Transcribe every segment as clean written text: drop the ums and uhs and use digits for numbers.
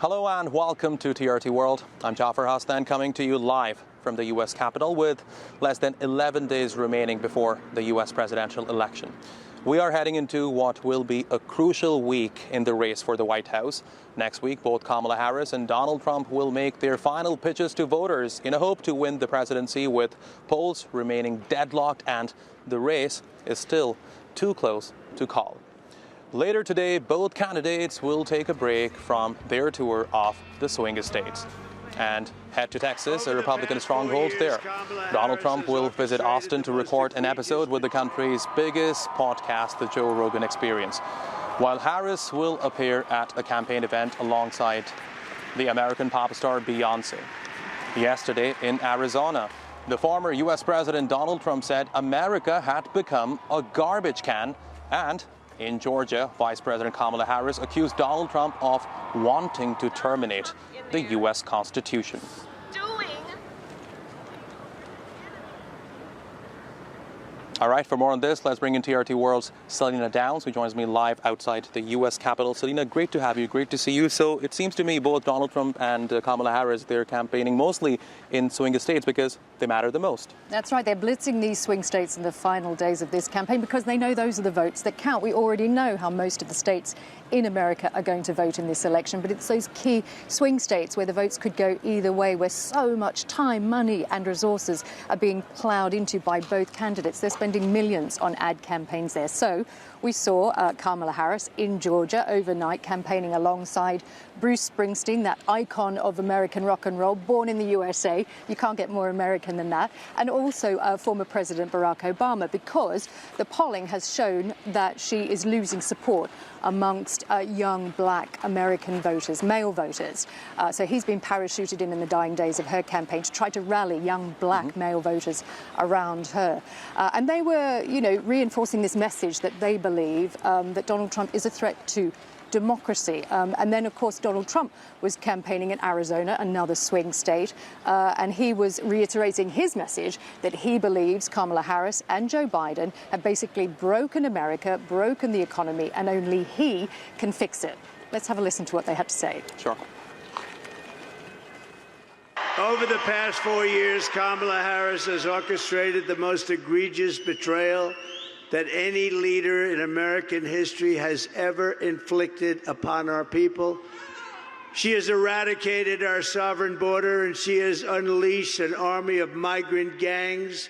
Hello and welcome to TRT World. I'm Jafar Hassan coming to you live from the US Capitol with less than 11 days remaining before the US presidential election. We are heading into what will be a crucial week in the race for the White House. Next week, both Kamala Harris and Donald Trump will make their final pitches to voters in a hope to win the presidency, with polls remaining deadlocked and the race is still too close to call. Later today, both candidates will take a break from their tour of the swing states and head to Texas, a Republican stronghold there. Donald Trump will visit Austin to record an episode with the country's biggest podcast, The Joe Rogan Experience, while Harris will appear at a campaign event alongside the American pop star Beyoncé. Yesterday in Arizona, the former US President Donald Trump said America had become a garbage can, and in Georgia, Vice President Kamala Harris accused Donald Trump of wanting to terminate the U.S. Constitution. All right, for more on this, let's bring in TRT World's Selena Downs, who joins me live outside the U.S. Capitol. Selena, great to have you, great to see you. So it seems to me both Donald Trump and Kamala Harris, they're campaigning mostly in swing states because they matter the most. That's right. They're blitzing these swing states in the final days of this campaign because they know those are the votes that count. We already know how most of the states in America are going to vote in this election, but it's those key swing states where the votes could go either way, where so much time, money and resources are being ploughed into by both candidates. They're spending millions on ad campaigns there. So we saw Kamala Harris in Georgia overnight campaigning alongside Bruce Springsteen, that icon of American rock and roll, born in the USA. You can't get more American than that. And also former President Barack Obama, because the polling has shown that she is losing support amongst young black American voters, male voters. So he's been parachuted in the dying days of her campaign to try to rally young black male voters around her. And they were, reinforcing this message that they believe that Donald Trump is a threat to democracy. And then, of course, Donald Trump was campaigning in Arizona, another swing state, and he was reiterating his message that he believes Kamala Harris and Joe Biden have basically broken America, broken the economy, and only he can fix it. Let's have a listen to what they had to say. Sure. Over the past 4 years, Kamala Harris has orchestrated the most egregious betrayal that any leader in American history has ever inflicted upon our people. She has eradicated our sovereign border, and she has unleashed an army of migrant gangs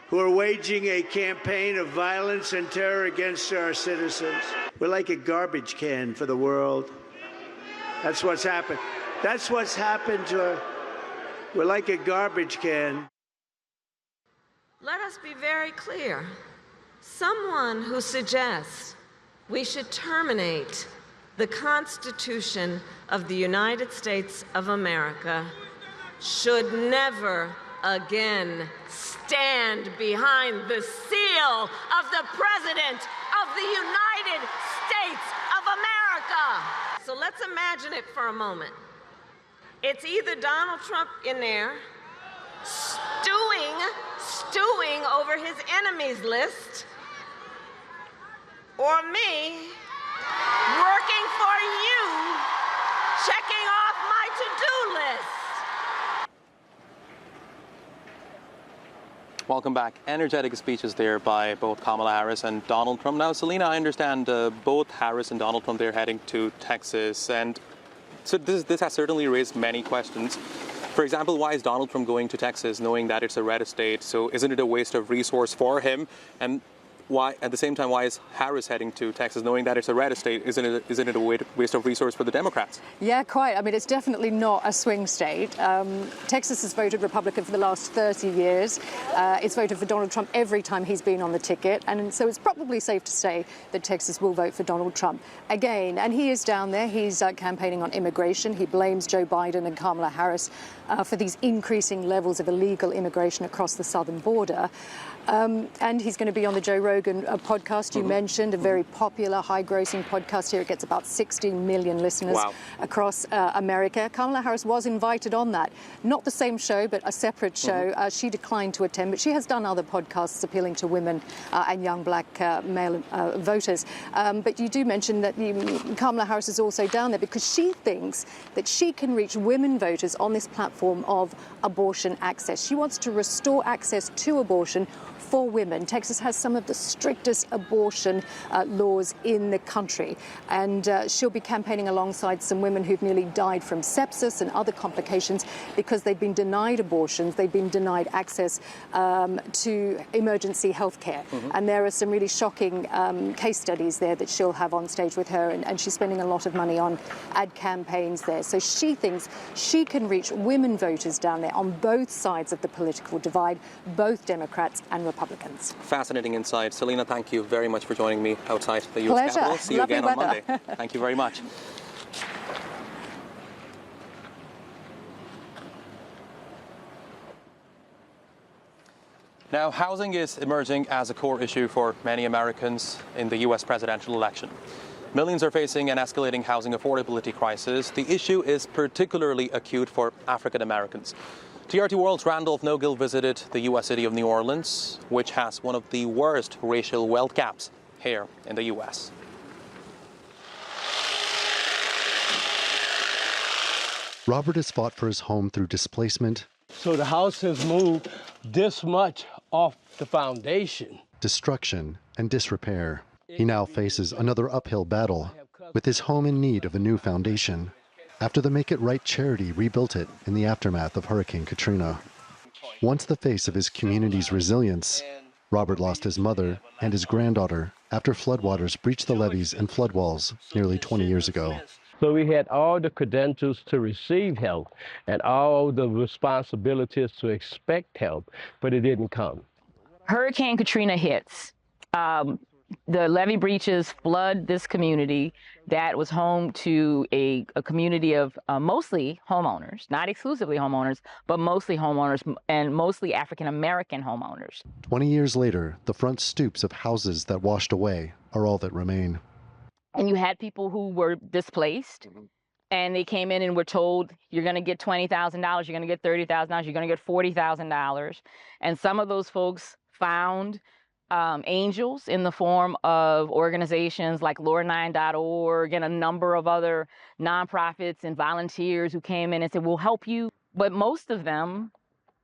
who are waging a campaign of violence and terror against our citizens. We're like a garbage can for the world. That's what's happened. That's what's happened to her. We're like a garbage can. Let us be very clear. Someone who suggests we should terminate the Constitution of the United States of America should never again stand behind the seal of the President of the United States of America. So let's imagine it for a moment. It's either Donald Trump in there stewing over his enemies list, or me working for you, checking off my to-do list. Welcome back. Energetic speeches there by both Kamala Harris and Donald Trump. Now, Selena, I understand both Harris and Donald Trump, they're heading to Texas, and so this has certainly raised many questions. For example, why is Donald Trump going to Texas knowing that it's a red state? So isn't it a waste of resource for him? And why, at the same time, why is Harris heading to Texas knowing that it's a red state? Isn't it a waste of resource for the Democrats? Yeah, quite. I mean, it's definitely not a swing state. Texas has voted Republican for the last 30 years. It's voted for Donald Trump every time he's been on the ticket. And so it's probably safe to say that Texas will vote for Donald Trump again. And he is down there. He's campaigning on immigration. He blames Joe Biden and Kamala Harris for these increasing levels of illegal immigration across the southern border. And he's going to be on the Joe Rogan Rogan podcast you mentioned, a very popular, high-grossing podcast here. It gets about 16 million listeners across America. Kamala Harris was invited on that. Not the same show, but a separate show. She declined to attend, but she has done other podcasts appealing to women and young black male voters. But you do mention that Kamala Harris is also down there because she thinks that she can reach women voters on this platform of abortion access. She wants to restore access to abortion for women. Texas has some of the strictest abortion laws in the country, and she'll be campaigning alongside some women who've nearly died from sepsis and other complications because they've been denied abortions, they've been denied access to emergency health care. And there are some really shocking case studies there that she'll have on stage with her, and she's spending a lot of money on ad campaigns there. So she thinks she can reach women voters down there on both sides of the political divide, both Democrats and Republicans. Fascinating insight. Selena, thank you very much for joining me outside the U.S. Capitol. See you Lovely again weather. on Monday. Thank you very much. Now, housing is emerging as a core issue for many Americans in the U.S. presidential election. Millions are facing an escalating housing affordability crisis. The issue is particularly acute for African Americans. TRT World's Randolph Nogill visited the U.S. city of New Orleans, which has one of the worst racial wealth gaps here in the U.S. Robert has fought for his home through displacement. So the house has moved this much off the foundation. Destruction and disrepair. He now faces another uphill battle with his home in need of a new foundation after the Make It Right charity rebuilt it in the aftermath of Hurricane Katrina. Once the face of his community's resilience, Robert lost his mother and his granddaughter after floodwaters breached the levees and flood walls nearly 20 years ago. So we had all the credentials to receive help and all the responsibilities to expect help, but it didn't come. Hurricane Katrina hits. The levee breaches flood this community that was home to a community of mostly homeowners, not exclusively homeowners, but mostly homeowners and mostly African-American homeowners. 20 years later, the front stoops of houses that washed away are all that remain. And you had people who were displaced, and they came in and were told, you're going to get $20,000, you're going to get $30,000, you're going to get $40,000. And some of those folks found angels in the form of organizations like Lord9.org and a number of other nonprofits and volunteers who came in and said, we'll help you. But most of them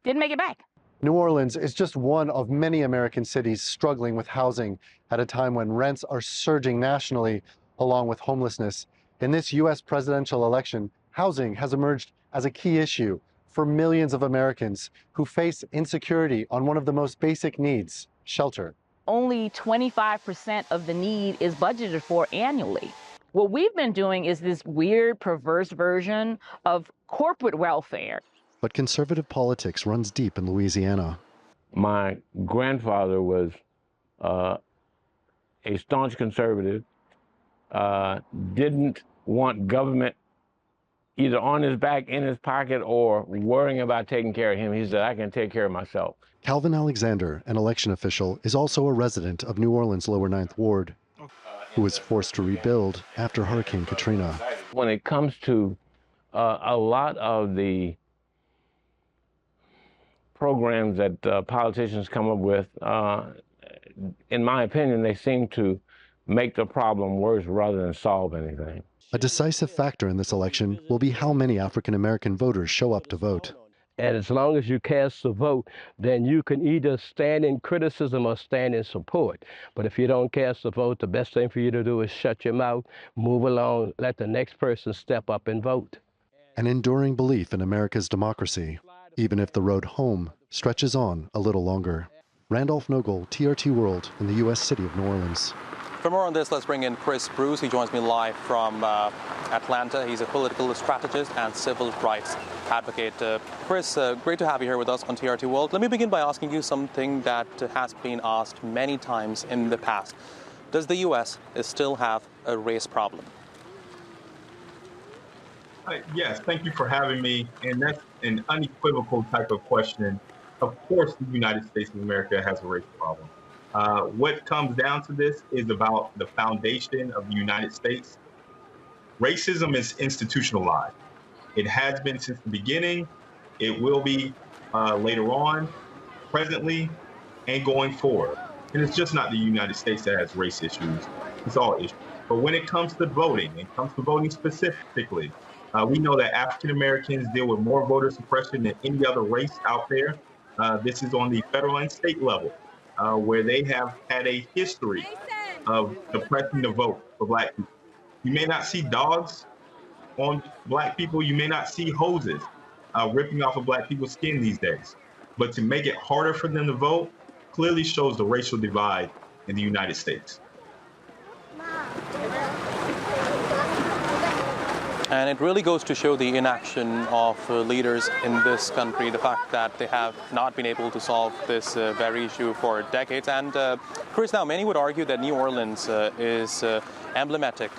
didn't make it back. New Orleans is just one of many American cities struggling with housing at a time when rents are surging nationally, along with homelessness. In this U.S. presidential election, housing has emerged as a key issue for millions of Americans who face insecurity on one of the most basic needs, shelter. Only 25% of the need is budgeted for annually. What we've been doing is this weird, perverse version of corporate welfare. But conservative politics runs deep in Louisiana. My grandfather was a staunch conservative, didn't want government either on his back, in his pocket, or worrying about taking care of him. He said, I can take care of myself. Calvin Alexander, an election official, is also a resident of New Orleans' Lower Ninth Ward, who was forced to rebuild after Hurricane Katrina. When it comes to a lot of the programs that politicians come up with, in my opinion, they seem to make the problem worse rather than solve anything. A decisive factor in this election will be how many African-American voters show up to vote. And as long as you cast a vote, then you can either stand in criticism or stand in support. But if you don't cast a vote, the best thing for you to do is shut your mouth, move along, let the next person step up and vote. An enduring belief in America's democracy, even if the road home stretches on a little longer. Randolph Nogill, TRT World, in the U.S. city of New Orleans. For more on this, let's bring in Chris Bruce. He joins me live from Atlanta. He's a political strategist and civil rights advocate. Chris, great to have you here with us on TRT World. Let me begin by asking you something that has been asked many times in the past. Does the U.S. still have a race problem? Yes, thank you for having me. And that's an unequivocal type of question. Of course, the United States of America has a race problem. What comes down to this is about the foundation of the United States. Racism is institutionalized. It has been since the beginning. It will be later on, presently, and going forward. And it's just not the United States that has race issues. It's all issues. But when it comes to voting, it comes to voting specifically, we know that African Americans deal with more voter suppression than any other race out there. This is on the federal and state level, where they have had a history of suppressing the vote for Black people. You may not see dogs on Black people. You may not see hoses ripping off of Black people's skin these days. But to make it harder for them to vote clearly shows the racial divide in the United States. And it really goes to show the inaction of leaders in this country, the fact that they have not been able to solve this very issue for decades. And Chris, now many would argue that New Orleans is emblematic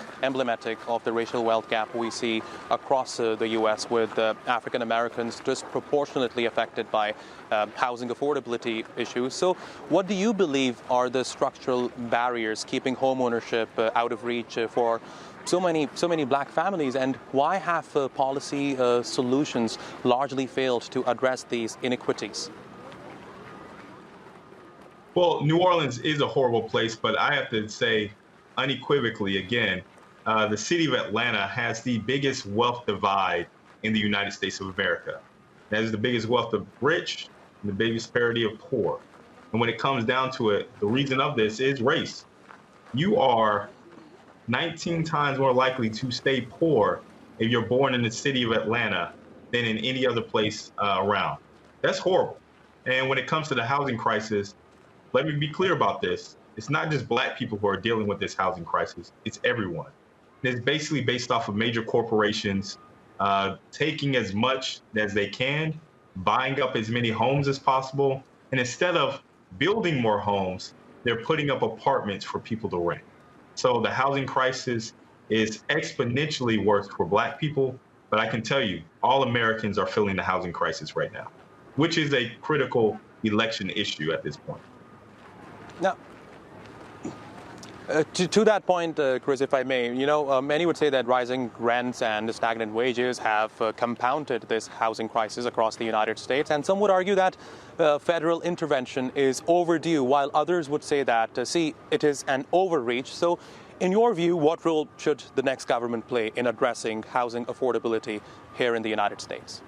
of the racial wealth gap we see across the U.S., with African Americans disproportionately affected by housing affordability issues. So what do you believe are the structural barriers keeping home ownership out of reach for so many Black families, and why have policy solutions largely failed to address these inequities? Well, New Orleans is a horrible place, but I have to say unequivocally again, the city of Atlanta has the biggest wealth divide in the United States of America. That is the biggest wealth of rich and the biggest disparity of poor. And when it comes down to it, the reason of this is race. You are 19 times more likely to stay poor if you're born in the city of Atlanta than in any other place around. That's horrible. And when it comes to the housing crisis, let me be clear about this. It's not just Black people who are dealing with this housing crisis, it's everyone. And it's basically based off of major corporations taking as much as they can, buying up as many homes as possible, and instead of building more homes, they're putting up apartments for people to rent. So the housing crisis is exponentially worse for Black people, but I can tell you, all Americans are feeling the housing crisis right now, which is a critical election issue at this point. Now, to that point, Chris, if I may, many would say that rising rents and stagnant wages have compounded this housing crisis across the United States, and some would argue that federal intervention is overdue, while others would say that, it is an overreach. So, in your view, what role should the next government play in addressing housing affordability here in the United States?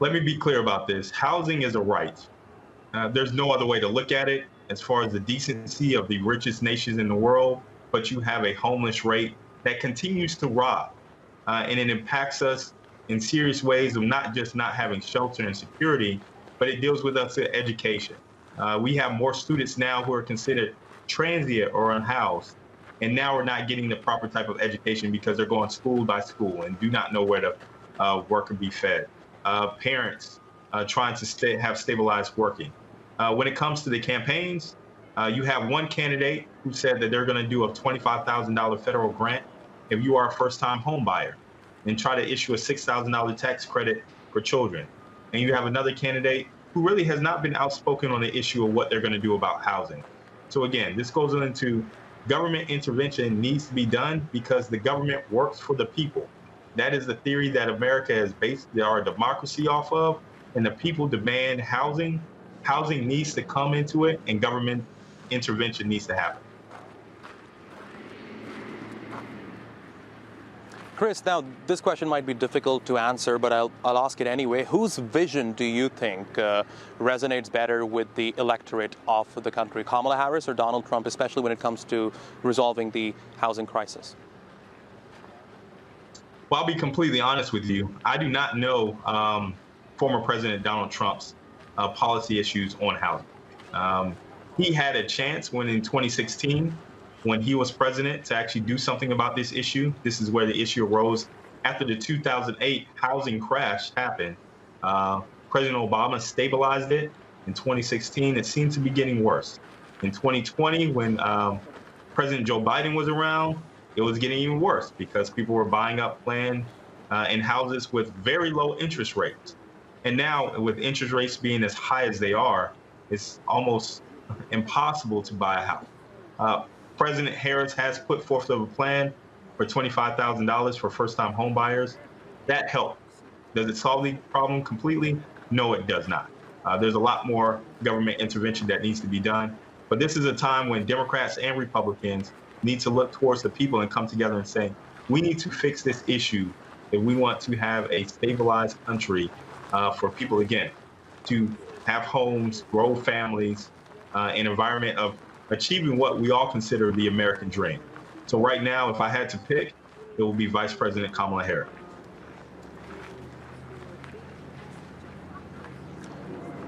Let me be clear about this. Housing is a right. There's no other way to look at it as far as the decency of the richest nations in the world, but you have a homeless rate that continues to rise. And it impacts us in serious ways of not just not having shelter and security, but it deals with us in education. We have more students now who are considered transient or unhoused, and now we're not getting the proper type of education because they're going school by school and do not know where to work and be fed. Parents trying to have stabilized working. When it comes to the campaigns, you have one candidate who said that they're going to do a $25,000 federal grant if you are a first-time home buyer, and try to issue a $6,000 tax credit for children. And you have another candidate who really has not been outspoken on the issue of what they're going to do about housing. So again, this goes into government intervention needs to be done because the government works for the people. That is the theory that America has based our democracy off of, and the people demand housing. Housing needs to come into it, and government intervention needs to happen. Chris, now this question might be difficult to answer, but I'll ask it anyway. Whose vision do you think resonates better with the electorate of the country, Kamala Harris or Donald Trump, especially when it comes to resolving the housing crisis? Well, I'll be completely honest with you. I do not know former President Donald Trump's policy issues on housing. He had a chance when in 2016, when he was president, to actually do something about this issue. This is where the issue arose after the 2008 housing crash happened. President Obama stabilized it. In 2016, it seemed to be getting worse. In 2020, when President Joe Biden was around, it was getting even worse because people were buying up land in houses with very low interest rates. And now, with interest rates being as high as they are, it's almost impossible to buy a house. President Harris has put forth a plan for $25,000 for first-time home buyers. That helps. Does it solve the problem completely? No, it does not. There's a lot more government intervention that needs to be done. But this is a time when Democrats and Republicans need to look towards the people and come together and say, we need to fix this issue if we want to have a stabilized country for people, again, to have homes, grow families, an environment of achieving what we all consider the American dream. So right now, if I had to pick, it will be Vice President Kamala Harris.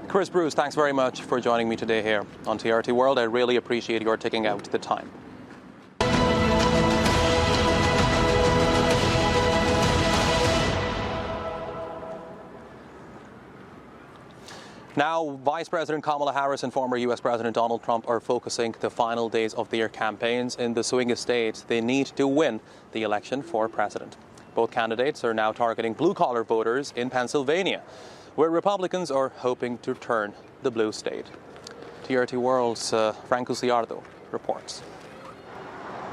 Chris Bruce, thanks very much for joining me today here on TRT World. I really appreciate your taking out the time. Now, Vice President Kamala Harris and former U.S. President Donald Trump are focusing the final days of their campaigns in the swing states. They need to win the election for president. Both candidates are now targeting blue-collar voters in Pennsylvania, where Republicans are hoping to turn the blue state. TRT World's Franco Ciardo reports.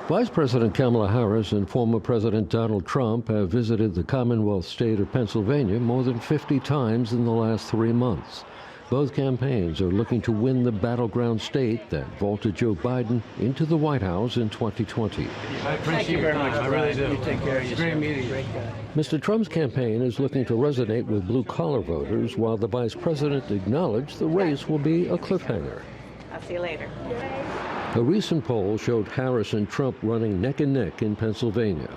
Vice President Kamala Harris and former President Donald Trump have visited the Commonwealth state of Pennsylvania more than 50 times in the last 3 months. Both campaigns are looking to win the battleground state that vaulted Joe Biden into the White House in 2020. I appreciate you very much. I really do. You take care of yourself. Great meeting you. Mr. Trump's campaign is looking to resonate with blue-collar voters, while the vice president acknowledged the race will be a cliffhanger. I'll see you later. A recent poll showed Harris and Trump running neck and neck in Pennsylvania.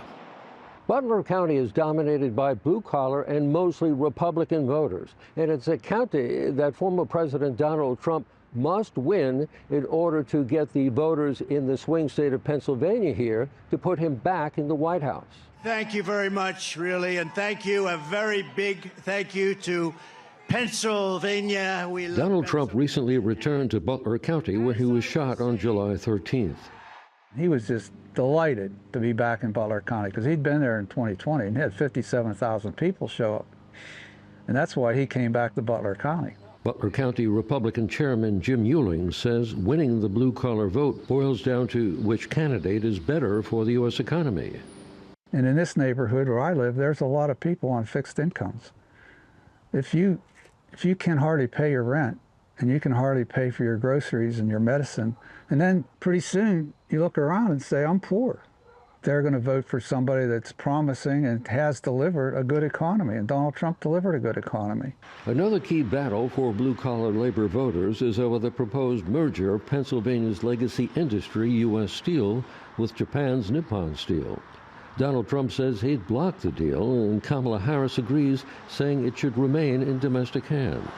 Butler County is dominated by blue-collar and mostly Republican voters, and it's a county that former President Donald Trump must win in order to get the voters in the swing state of Pennsylvania here to put him back in the White House. Thank you very much, really, and thank you, a very big thank you to Pennsylvania. Donald Trump recently returned to Butler County where he was shot on July 13th. He was just delighted to be back in Butler County because he'd been there in 2020 and he had 57,000 people show up. And that's why he came back to Butler County. Butler County Republican Chairman Jim Ewing says winning the blue-collar vote boils down to which candidate is better for the U.S. economy. And in this neighborhood where I live, there's a lot of people on fixed incomes. If you can hardly pay your rent and you can hardly pay for your groceries and your medicine, and then pretty soon you look around and say, I'm poor. They're going to vote for somebody that's promising and has delivered a good economy, and Donald Trump delivered a good economy. Another key battle for blue-collar labor voters is over the proposed merger of Pennsylvania's legacy industry, U.S. Steel, with Japan's Nippon Steel. Donald Trump says he'd block the deal, and Kamala Harris agrees, saying it should remain in domestic hands.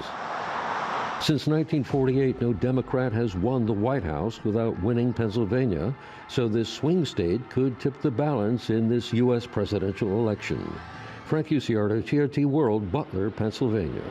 Since 1948, no Democrat has won the White House without winning Pennsylvania, so this swing state could tip the balance in this U.S. presidential election. Frank Ciardo, TRT World, Butler, Pennsylvania.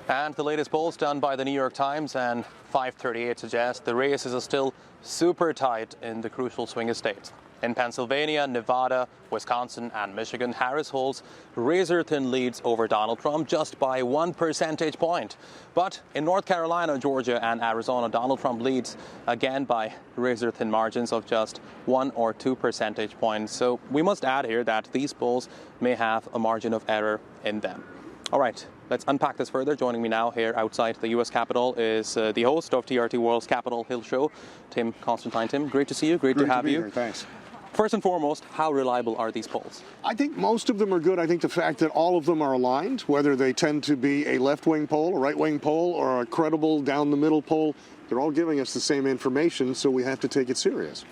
And the latest polls done by the New York Times and 538 suggest the race is still super tight in the crucial swing states. In Pennsylvania, Nevada, Wisconsin, and Michigan, Harris holds razor-thin leads over Donald Trump just by 1 percentage point. But in North Carolina, Georgia, and Arizona, Donald Trump leads again by razor-thin margins of just 1 or 2 percentage points. So we must add here that these polls may have a margin of error in them. All right, let's unpack this further. Joining me now here outside the U.S. Capitol is the host of TRT World's Capitol Hill Show, Tim Constantine. Tim, great to see you. Great to have you. Here. Thanks. First and foremost, how reliable are these polls? I think most of them are good. I think the fact that all of them are aligned, whether they tend to be a left-wing poll, a right-wing poll, or a credible down-the-middle poll, they're all giving us the same information, so we have to take it serious.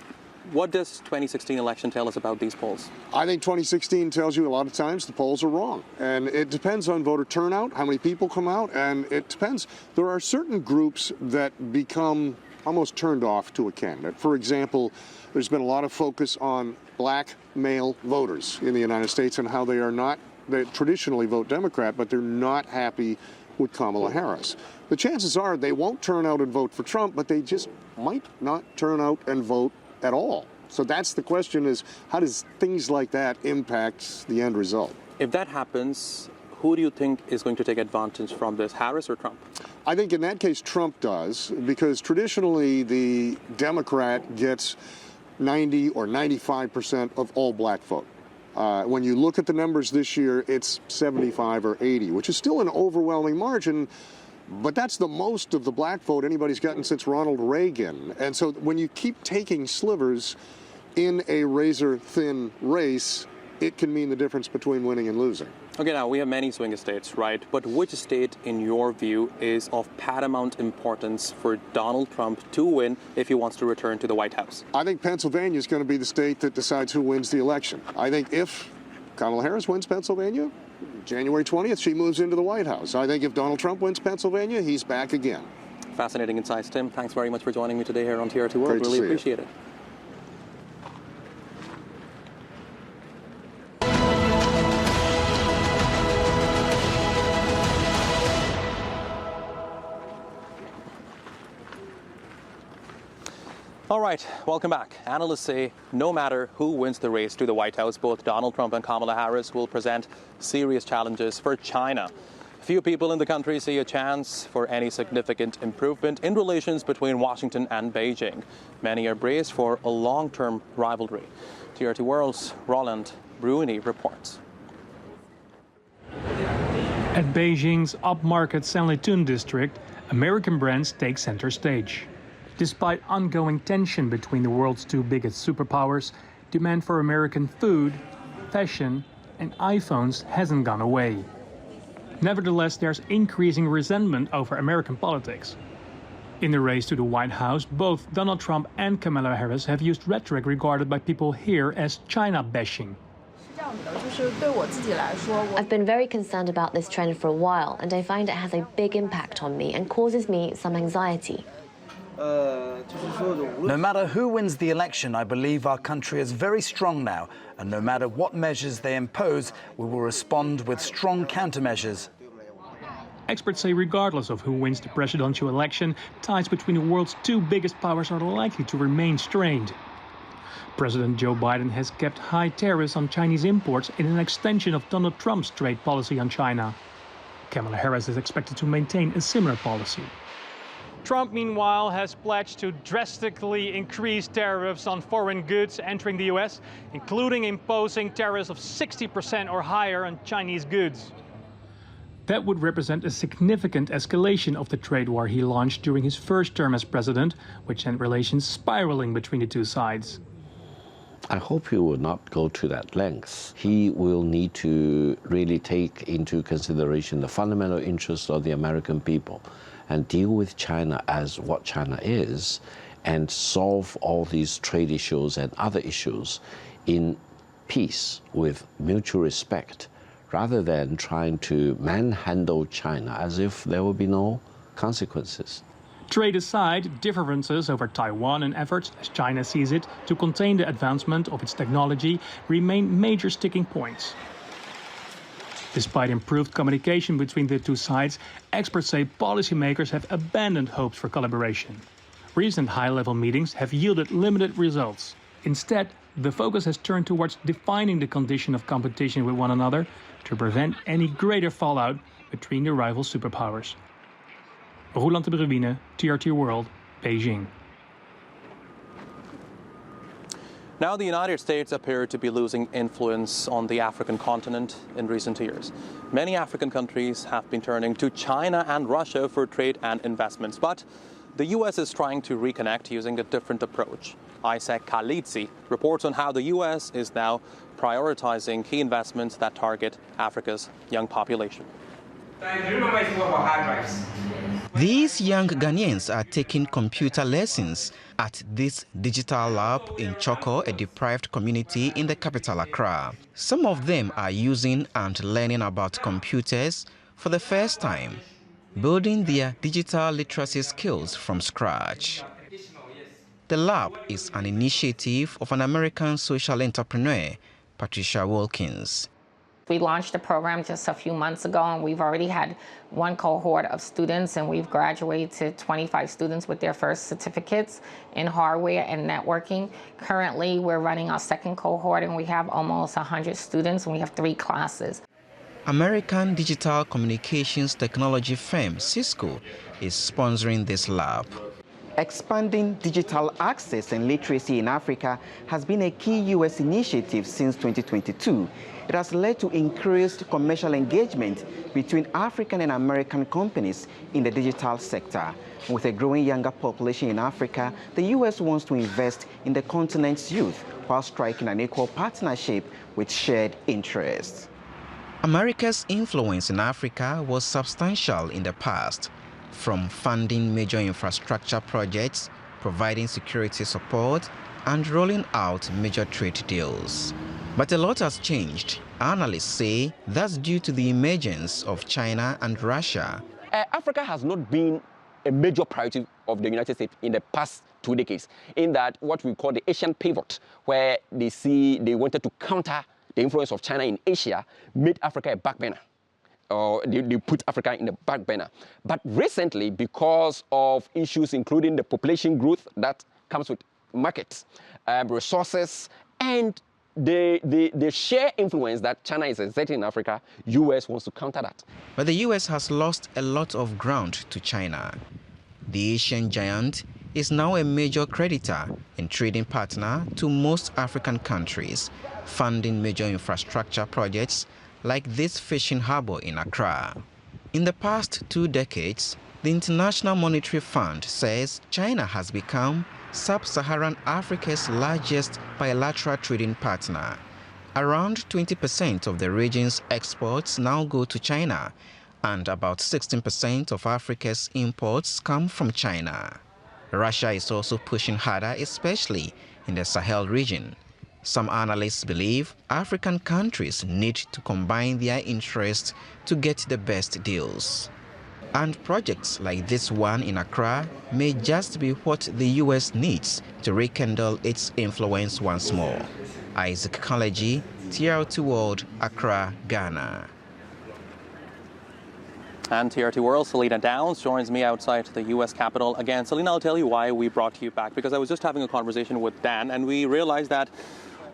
What does 2016 election tell us about these polls? I think 2016 tells you a lot of times the polls are wrong. And it depends on voter turnout, how many people come out, and it depends. There are certain groups that become almost turned off to a candidate. For example, there's been a lot of focus on black male voters in the United States and how they traditionally vote Democrat, but they're not happy with Kamala Harris. The chances are they won't turn out and vote for Trump, but they just might not turn out and vote at all. So that's the question, is how does things like that impact the end result? If that happens, who do you think is going to take advantage from this, Harris or Trump? I think in that case, Trump does, because traditionally the Democrat gets 90 or 95% of all black vote. When you look at the numbers this year, it's 75 or 80, which is still an overwhelming margin, but that's the most of the black vote anybody's gotten since Ronald Reagan. And so when you keep taking slivers in a razor-thin race, it can mean the difference between winning and losing. Okay, now we have many swing states, right? But which state, in your view, is of paramount importance for Donald Trump to win if he wants to return to the White House? I think Pennsylvania is going to be the state that decides who wins the election. I think if Kamala Harris wins Pennsylvania, January 20th, she moves into the White House. I think if Donald Trump wins Pennsylvania, he's back again. Fascinating insights, Tim. Thanks very much for joining me today here on TRT World. Really appreciate it. All right, welcome back. Analysts say no matter who wins the race to the White House, both Donald Trump and Kamala Harris will present serious challenges for China. Few people in the country see a chance for any significant improvement in relations between Washington and Beijing. Many are braced for a long-term rivalry. TRT World's Roland Bruni reports. At Beijing's upmarket Sanlitun district, American brands take center stage. Despite ongoing tension between the world's two biggest superpowers, demand for American food, fashion, and iPhones hasn't gone away. Nevertheless, there's increasing resentment over American politics. In the race to the White House, both Donald Trump and Kamala Harris have used rhetoric regarded by people here as China bashing. I've been very concerned about this trend for a while, and I find it has a big impact on me and causes me some anxiety. No matter who wins the election, I believe our country is very strong now, and no matter what measures they impose, we will respond with strong countermeasures. Experts say regardless of who wins the presidential election, ties between the world's two biggest powers are likely to remain strained. President Joe Biden has kept high tariffs on Chinese imports in an extension of Donald Trump's trade policy on China. Kamala Harris is expected to maintain a similar policy. Trump, meanwhile, has pledged to drastically increase tariffs on foreign goods entering the U.S., including imposing tariffs of 60% or higher on Chinese goods. That would represent a significant escalation of the trade war he launched during his first term as president, which sent relations spiraling between the two sides. I hope he will not go to that length. He will need to really take into consideration the fundamental interests of the American people and deal with China as what China is and solve all these trade issues and other issues in peace with mutual respect, rather than trying to manhandle China as if there will be no consequences. Trade aside, differences over Taiwan and efforts, as China sees it, to contain the advancement of its technology remain major sticking points. Despite improved communication between the two sides, experts say policymakers have abandoned hopes for collaboration. Recent high-level meetings have yielded limited results. Instead, the focus has turned towards defining the condition of competition with one another to prevent any greater fallout between the rival superpowers. Roland de Bruine, TRT World, Beijing. Now the United States appear to be losing influence on the African continent in recent years. Many African countries have been turning to China and Russia for trade and investments, but the U.S. is trying to reconnect using a different approach. Isaac Kalitsi reports on how the U.S. is now prioritizing key investments that target Africa's young population. These young Ghanaians are taking computer lessons at this digital lab in Choko, a deprived community in the capital Accra. Some of them are using and learning about computers for the first time, building their digital literacy skills from scratch. The lab is an initiative of an American social entrepreneur, Patricia Wilkins. We launched the program just a few months ago, and we've already had one cohort of students, and we've graduated 25 students with their first certificates in hardware and networking. Currently, we're running our second cohort, and we have almost 100 students, and we have 3 classes. American digital communications technology firm Cisco is sponsoring this lab. Expanding digital access and literacy in Africa has been a key U.S. initiative since 2022. It has led to increased commercial engagement between African and American companies in the digital sector. With a growing younger population in Africa, the U.S. wants to invest in the continent's youth while striking an equal partnership with shared interests. America's influence in Africa was substantial in the past, from funding major infrastructure projects, providing security support, and rolling out major trade deals. But a lot has changed. Analysts say that's due to the emergence of China and Russia. Africa has not been a major priority of the United States in the past 2 decades, in that what we call the Asian pivot, where they wanted to counter the influence of China in Asia, made Africa a back burner. Or they put Africa in the back burner. But recently, because of issues including the population growth that comes with markets, resources, and the sheer influence that China is exerting in Africa, U.S. wants to counter that. But the U.S. has lost a lot of ground to China. The Asian giant is now a major creditor and trading partner to most African countries, funding major infrastructure projects like this fishing harbor in Accra. In the past 2 decades, the International Monetary Fund says China has become Sub-Saharan Africa's largest bilateral trading partner. Around 20% of the region's exports now go to China, and about 16% of Africa's imports come from China. Russia is also pushing harder, especially in the Sahel region. Some analysts believe African countries need to combine their interests to get the best deals. And projects like this one in Accra may just be what the U.S. needs to rekindle its influence once more. Isaac Kalaji, TRT World, Accra, Ghana. And TRT World, Selena Downs joins me outside the U.S. Capitol. Again, Selena, I'll tell you why we brought you back, because I was just having a conversation with Dan, and we realized that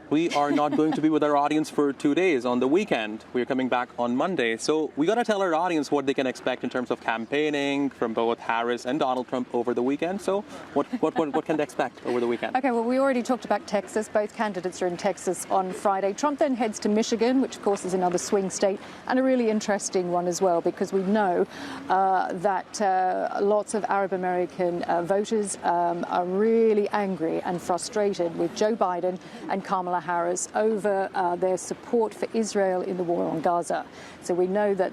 we are not going to be with our audience for 2 days. On the weekend, we're coming back on Monday. So we got to tell our audience what they can expect in terms of campaigning from both Harris and Donald Trump over the weekend. So what can they expect over the weekend? Okay, well, we already talked about Texas. Both candidates are in Texas on Friday. Trump then heads to Michigan, which, of course, is another swing state, and a really interesting one as well, because we know that lots of Arab American voters are really angry and frustrated with Joe Biden and Kamala Harris over their support for Israel in the war on Gaza. So we know that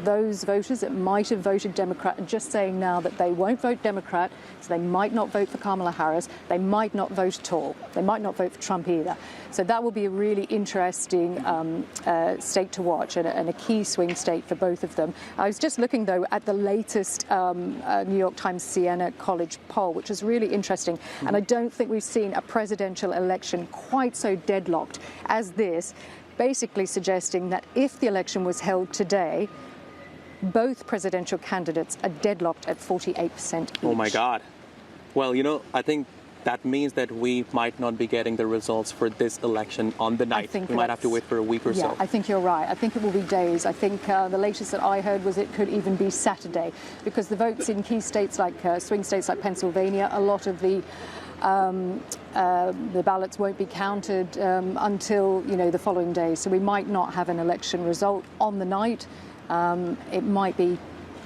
those voters that might have voted Democrat are just saying now that they won't vote Democrat, so they might not vote for Kamala Harris, they might not vote at all, they might not vote for Trump either. So that will be a really interesting state to watch, and a key swing state for both of them. I was just looking, though, at the latest New York Times Siena College poll, which is really interesting, and I don't think we've seen a presidential election quite so deadlocked as this, basically suggesting that if the election was held today, both presidential candidates are deadlocked at 48% each. Oh my God. Well, you know, I think that means that we might not be getting the results for this election on the night. We might have to wait for a week or so. Yeah, I think you're right. I think it will be days. I think the latest that I heard was it could even be Saturday, because the votes in key states like swing states like Pennsylvania, a lot of the ballots won't be counted until, you know, the following day. So we might not have an election result on the night. It might be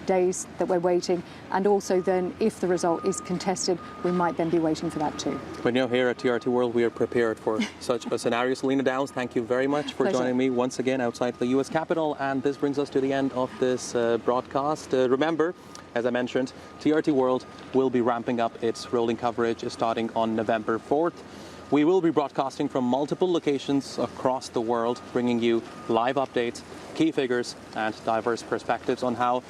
days that we're waiting, and also then if the result is contested, we might then be waiting for that too. But you know, here at TRT World, we are prepared for such a scenario. Selena Downs, thank you very much for joining me once again outside the U.S. Capitol, and this brings us to the end of this broadcast. Remember, as I mentioned, TRT World will be ramping up its rolling coverage starting on November 4th. We will be broadcasting from multiple locations across the world, bringing you live updates, key figures, and diverse perspectives on how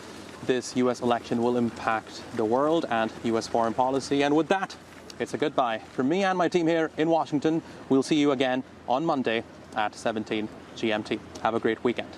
this U.S. election will impact the world and U.S. foreign policy. And with that, it's a goodbye. From me and my team here in Washington, we'll see you again on Monday at 17 GMT. Have a great weekend.